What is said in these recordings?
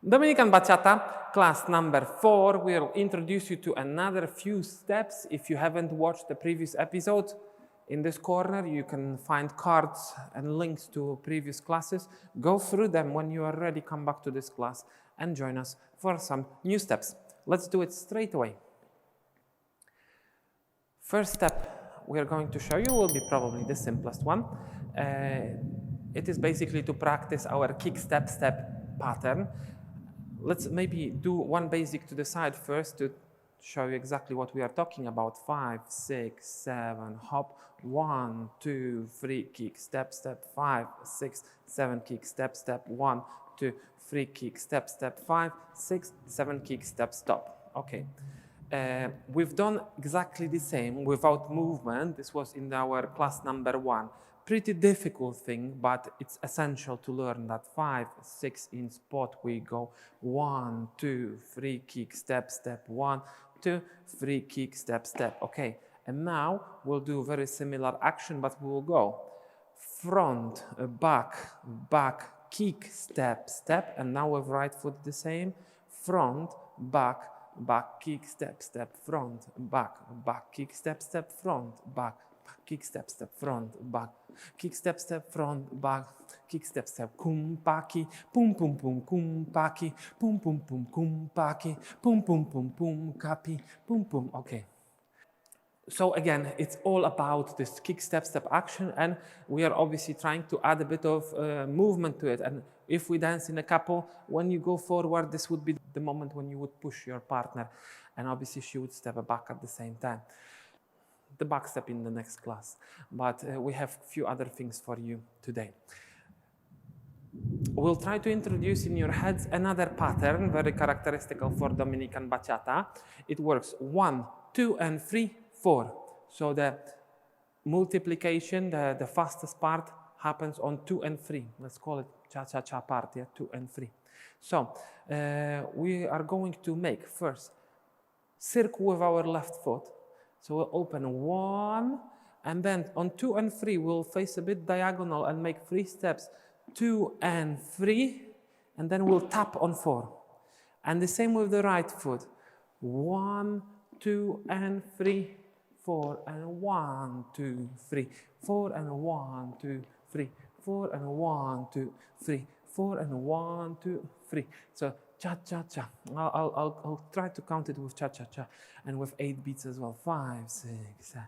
Dominican Bachata, class number 4, will introduce you to another few steps. If you haven't watched the previous episode, in this corner you can find cards and links to previous classes. Go through them. When you are ready, come back to this class and join us for some new steps. Let's do it straight away. First step we are going to show you will be probably the simplest one. It is basically to practice our kick step step pattern. Let's maybe do one basic to the side first to show you exactly what we are talking about. 5, 6, 7, hop, 1, 2, 3, kick, step, step, 5, 6, 7, kick, step, step, 1, 2, 3, kick, step, step, 5, 6, 7, kick, step, stop. Okay. We've done exactly the same without movement. This was in our class number 1. Pretty difficult thing, but it's essential to learn that 5, 6 in spot we go 1, 2, 3, kick, step, step, 1, 2, 3, kick, step, step. Okay, and now we'll do very similar action, but we will go front, back, back, kick, step, step, and now with right foot the same, front, back, back, kick, step, step, front, back, back, kick, step, step, front, back, kick, step, step, front, back, kick, step, step, front, back, kick, step, step, kumpaki, pum, pum, pum, kumpaki, pum, pum, pum, kumpaki, pum, pum, pum, pum, kapi, pum, pum. Okay. So again, it's all about this kick, step, step action, and we are obviously trying to add a bit of movement to it. And if we dance in a couple, when you go forward, this would be the moment when you would push your partner, and obviously she would step back at the same time. The back step in the next class, but we have a few other things for you today. We'll try to introduce in your heads another pattern, very characteristic for Dominican Bachata. It works 1, 2, and 3, 4. So the multiplication, the fastest part happens on 2 and 3. Let's call it cha-cha-cha part, yeah, 2 and 3. So we are going to make first circle with our left foot. So we'll open 1, and then on 2 and 3, we'll face a bit diagonal and make 3 steps, 2 and 3, and then we'll tap on 4. And the same with the right foot, 1, 2, and 3, 4, and 1, 2, 3, 4, and 1, 2, 3, 4, and 1, 2, 3, 4, and 1, 2, 3. So cha-cha-cha. I'll try to count it with cha-cha-cha and with 8 beats as well. 5, 6, 7,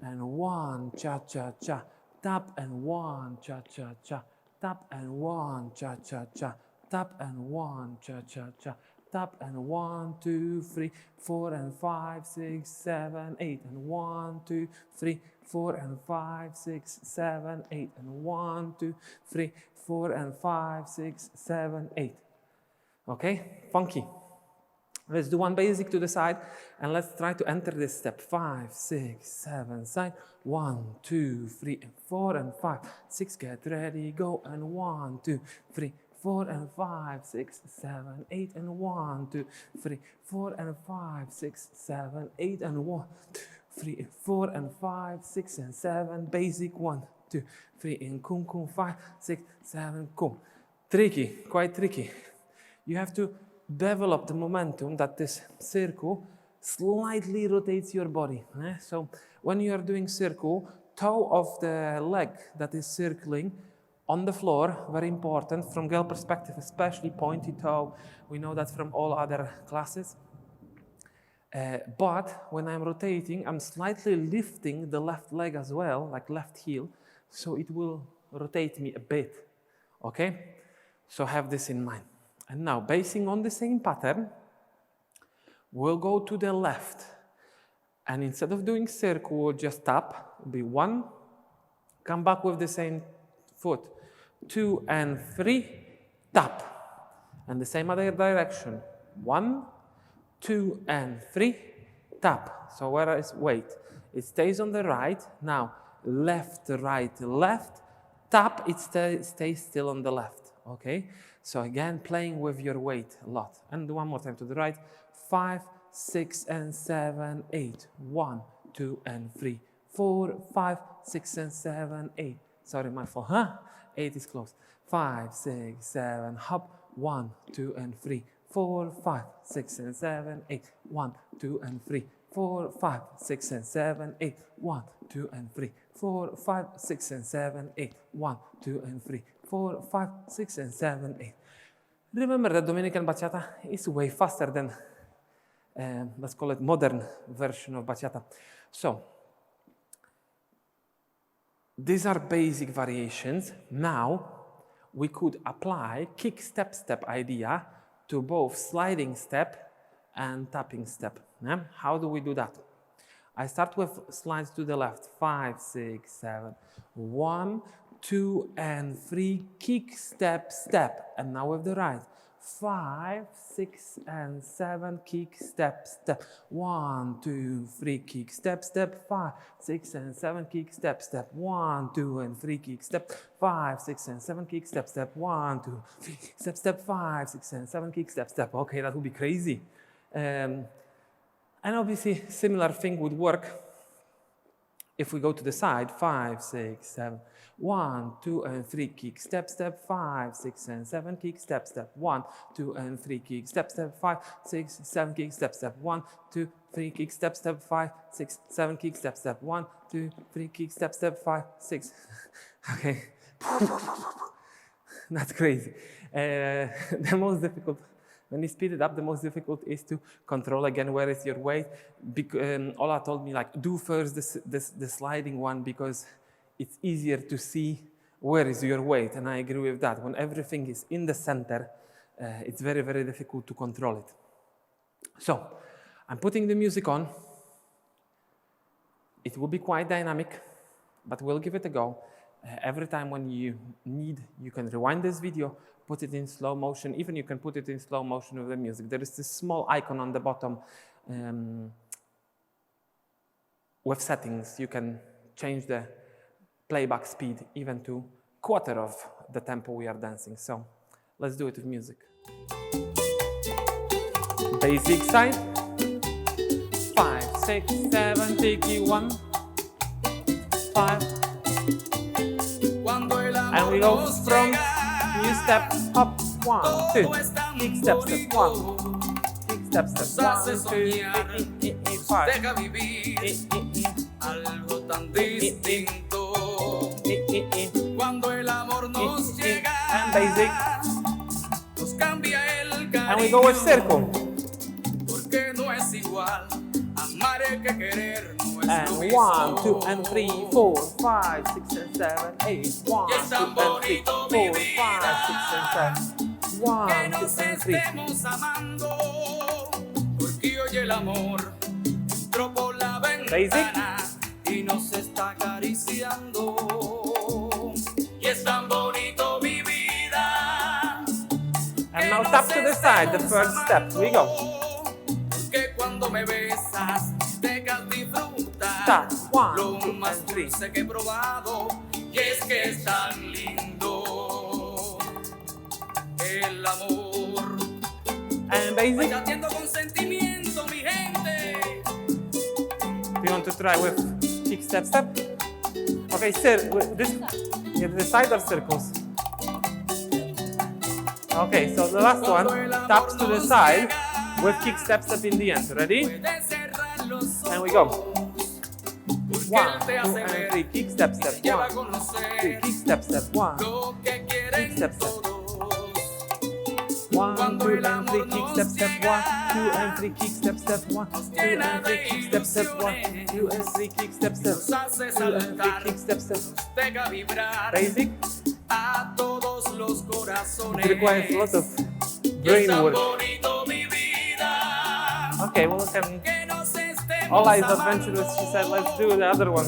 and 1, cha-cha-cha. Tap and 1, cha-cha-cha. Tap and 1, cha-cha-cha. Tap and 1, cha-cha-cha. Tap and 1, 2, 3, 4, and 5, 6, 7, 8, and 1, 2, 3, 4, and 5, 6, 7, 8, and 1, 2, 3, 4, and 5, 6, 7, 8. Okay, funky. Let's do one basic to the side, and let's try to enter this step. 5, 6, 7, side. 1, 2, 3, and 4, and 5, 6, get ready, go, and 1, 2, 3, 4, and 5, 6, 7, 8, and 1, 2, 3, 4, and 5, 6, 7, 8, and 1, 2, 3, 4, and 5, 6, and 7, basic, 1, 2, 3, in kum, kum, 5, 6, 7, kum. Tricky, quite tricky. You have to develop the momentum that this circle slightly rotates your body. So when you are doing circle, toe of the leg that is circling on the floor, very important from girl perspective, especially pointy toe. We know that from all other classes. But when I'm rotating, I'm slightly lifting the left leg as well, like left heel, so it will rotate me a bit. Okay? So have this in mind. And now, basing on the same pattern, we'll go to the left. And instead of doing circle, we'll just tap. It'll be 1, come back with the same foot. 2 and 3, tap. And the same other direction. 1, 2, and 3, tap. So where is weight? It stays on the right. Now, left, right, left, tap, it stays still on the left. Okay? So again, playing with your weight a lot. And one more time to the right. 5, 6, and 7, 8. 1, 2, and 3, 4, 5, 6, and 7, 8. Sorry, my fault. 8 is close. 5, 6, 7, hop. 1, 2, and 3, 4, 5, 6, and 7, 8. 1, 2, and 3, 4, 5, 6, and 7, 8. 1, 2, and 3, 4, 5, 6, and 7, 8. 1, 2, and 3, 4, 5, 6, and 7, 8. Remember that Dominican Bachata is way faster than, let's call it, modern version of Bachata. So, these are basic variations. Now, we could apply kick step step idea to both sliding step and tapping step. Yeah? How do we do that? I start with slides to the left. 5, 6, 7. 1, 2, and 3. Kick step step. And now with the right. 5, 6, and 7. Kick step step. 1, 2, 3. Kick step step. 5, 6, and 7. Kick step step. 1, 2, and 3. Kick step. 5, 6, and 7. Kick step step. 1, 2, 3. Step step. 5, 6, and 7. Kick step step. Okay, that would be crazy. And obviously, similar thing would work if we go to the side. 5, 6, 7. 1, 2, and 3. Kick step step. 5, 6, and 7. Kick step step. 1, 2, and 3. Kick step step. 5, 6, 7. Kick step step. 1, 2, 3. Kick step step. 5, 6, 7. Kick step step. 1, 2, 3. Kick step step. 5, 6. Okay. That's crazy. The most difficult. When you speed it up, the most difficult is to control again where is your weight. Ola told me, like, do first the sliding one because it's easier to see where is your weight, and I agree with that. When everything is in the center, it's very, very difficult to control it. So, I'm putting the music on. It will be quite dynamic, but we'll give it a go. Every time when you need, you can rewind this video, put it in slow motion. Even you can put it in slow motion with the music. There is this small icon on the bottom with settings. You can change the playback speed even to quarter of the tempo we are dancing. So let's do it with music. Basic side. 5, 6, 7, tiki 1, 5. And we go from new step, up, 1, 2, kick step, step, 1, kick step, step, 1, 2, 5, and basic, and we go with circle, and 1, 2, and 3, 4, 5, 6, and 7, 8, 1, 2, and 3, 4, 5, 6, and 7, 1, 2, and 3. Basic. And now tap to the side, the first step. We go. Tap, 1, 2, and 3. And basic. We want to try with kick step step. Okay, the side or circles? Okay, so the last one, taps to the side with kick step step in the end. Ready? And we go. 1, 2, and 3. Kick step step. 1, 2, kick step step. 1, kick step step. 1, 2, and 3. Kick step step. 1, 2, and 3. Kick step step. 1, 2, and 3. Kick step step. 1, 2, and 3. Kick step step. 2, and 3. Kick step step. Basic. It requires a lot of brain work. Okay, well, Ola is adventurous. She said, let's do the other one.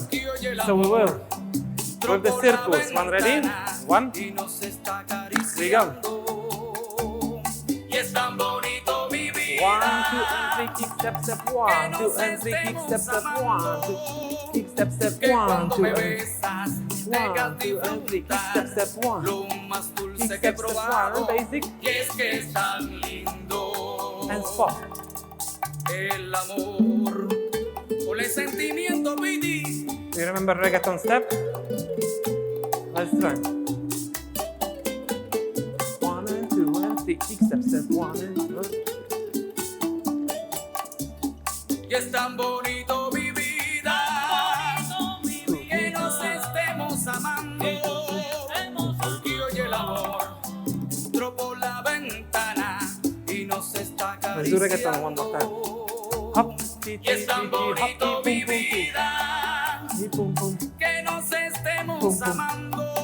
So we will. With the circles. One ready? 1. Here we go. 1, 2, and 3, kick step step. 1, 2, and 3, kick step step. 1, 2, kick step step. 1, 2, and 2, and 3, kick step step. 1, kick step step. 1, basic. And spot. Do you remember reggaeton step? Let's try. 1 and 2 and 3. tick, tick, step, step, 1 and 2. Y es tan bonito mi vida, que nos estemos amando. Y oye el amor, entró por la ventana y nos está Let's do reggaeton one more time. acariciando. Hop, ti, Y es tan ti, ti, hop, bonito ti, mi pum, pum, ti. vida, Ti, pum, pum, que nos estemos Pum, pum. amando.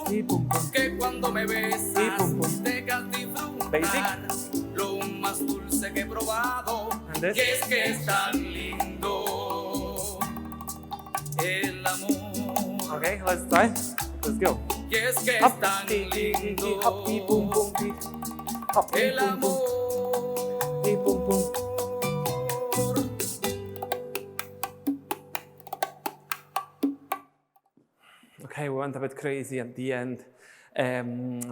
ti, pum, pum. Que cuando me besas Y pum, pum. dejas disfrutar Basic. lo más dulce que he probado. And this? Y es que es tan lindo el amor. Okay, let's try. Let's go. Y es que Hop, es tan ti, ti, ti, ti, lindo hop, ti, pum, pum, ti. Hop, ti, el pum, pum. amor. Ti, pum, pum. Okay, we went a bit crazy at the end,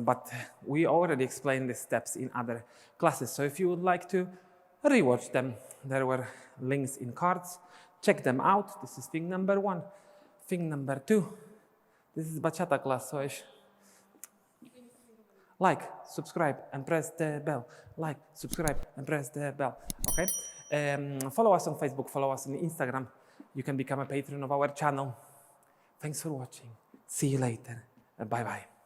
but we already explained the steps in other classes. So if you would like to rewatch them, there were links in cards. Check them out. This is thing number 1. Thing number 2, this is bachata class. So like, subscribe, and press the bell. Like, subscribe, and press the bell. Okay? Follow us on Facebook. Follow us on Instagram. You can become a patron of our channel. Thanks for watching. See you later. Bye-bye.